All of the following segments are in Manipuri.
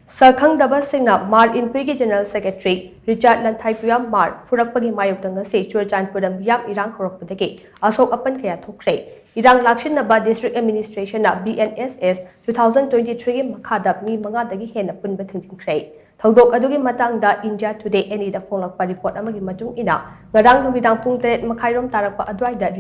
Sakhangdaba Singna Hmar Inpui General Secretary Lalthanpuia Hmar Phurakpagi Mayokta ngasi Churachandpur yam Irang Hourakhre asok apan kaya thokre Irang Lakshinaba District Administration na BNSS 2023 makha mi manga dagi henna punba thingjinkhre Thodok adugi matangda India Today any da phonglakpa report amagi matung ina ngarang numidang pung 3 makhairom tarakpa adwaida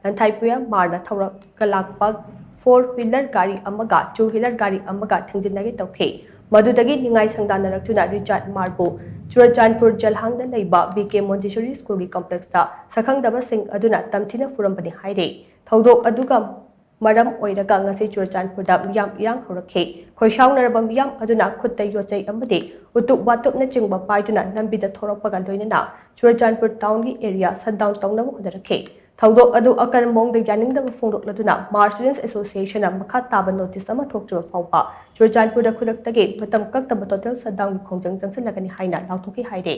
Lalthanpuia Hmar na Hourak-khre 4-wheeler gari amaga 2-wheeler gari amaga thingjinagi tawkhe Madudagi ningai sangdanarakuna Hmar bu Churachandpur Jalhangda leiba BK Montessori School gi complex ta Sakhangdaba sing aduna tamthina furambani haire Thodok aduga maram oiraga ngasi Churachandpur da miyam Irang Hourakhre khoishaunaraba miyam aduna khutta yochai amade utuk watuk na chingba paiduna lambida thorakpaga loinana Churachandpur town gi area shutdown tawnaba hodarakhe Thodok adu akan mongda yaningdaba phongdokladuna Hmar Students Association na makha taba notice ama thokchuba fawba Churachandpur da khudaktage matam kaktaba total shutdown gi khongjang jangsalagani haina lauthoki haire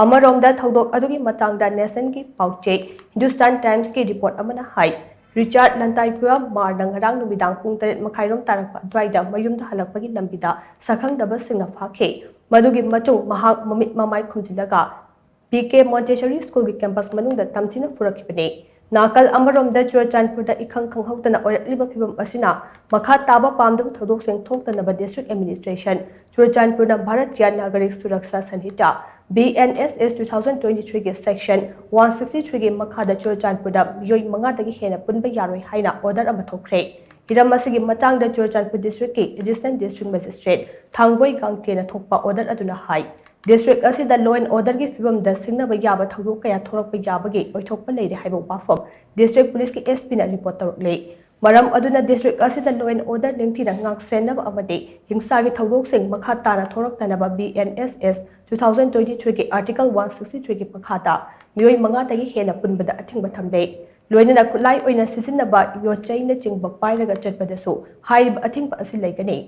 Amaromda Thodok adugi matangda nation gi pauche Hindustan Times ki report amana hai Lalthanpuia Hmar na ngarang numidang pung 3 makhairom tarakpa adwaida mayumda halakpagi lambida sakhangdaba singna phakhe madugi matung mahak mamit mamai khumjilaga BK Montessori School gi campus manungda tamthina furakibane Nakal Amaromda Churachandpur da ikhang khanghautana oirakliba phibam asina makha taba pamdam thodok seng thoktanaba district administration Churachandpur na Bharatiya Nagarik Suraksha Sanhita BNSS 2023 gi section 163 gi makha da Churachandpur da miyoi manga dagi hena punba yaroi haina order ama thokre hiram asigi matang da Churachandpur district ki assistant district magistrate Thangboi Gangte na thokpa order aduna hai District asida law and order gi fibam da singnaba yaba thodok kaya thorakpa yabagi oithokpa leire haibo bafam district police ki SP na report tawle maram aduna district asida law and order lengthina ngak senaba amade hingsa gi thodok sing makha tana thoraktanaba BNSS 2023 ki article 163 gi pakhata miyoi manga dagi hena punbada athingba thamle loinana khulai oina sisinaba yochai na chingba pairaga chatpadasu haib athingba asi leigani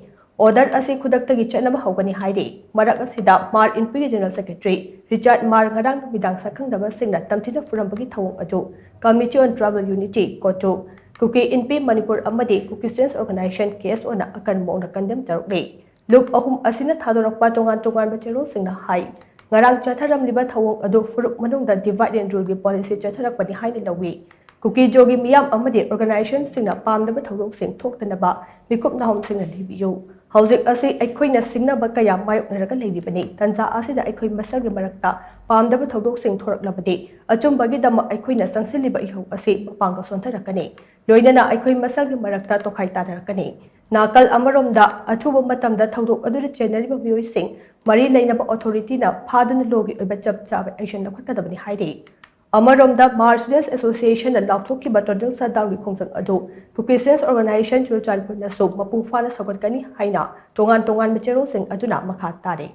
Order asi khudaktagi chatnaba hawgani haire marak asida Hmar Inpui General Secretary Hmar ngarang bidang sakhangdaba singna tamthina furambagi thawong adu Committee on Tribal Unity kotu Kuki Inpi Manipur amadi Kuki Students Organization case ona akan mongna condemn tarukle Look ahum asina thadorakpa tongan bachero singna hai ngarang chatharamliba thawong adu furuk manungda divide and rule gi policy chatharakpani haine lawi Kuki jogi miyam amadi organization singna pamdaba thawok sing thoktanaba mikup nahom singna libiyu Housing asi aikhoina singnaba kaya mayoknaraga leiribani tanza asida aikhoi masalgi marakta pamdaba thodok sing thoraklabadi achumbagi dama aikhoina changsiliba ihau asi mapanga sontharakani loinana aikhoi masalgi marakta tokhai tanarakani nakal amaromda athuba matamda thodok adura chenariba miyoi sing mari leinaba authority na phaduna logi oiba chap chaba action lakhatadabani haire Amaromda Hmar Students Association na lauthoki total shutdown gi khongjang adu Kuki Students Organization Churachandpur na so mapung fana sagotkani haina tongan machero sing aduna makha tare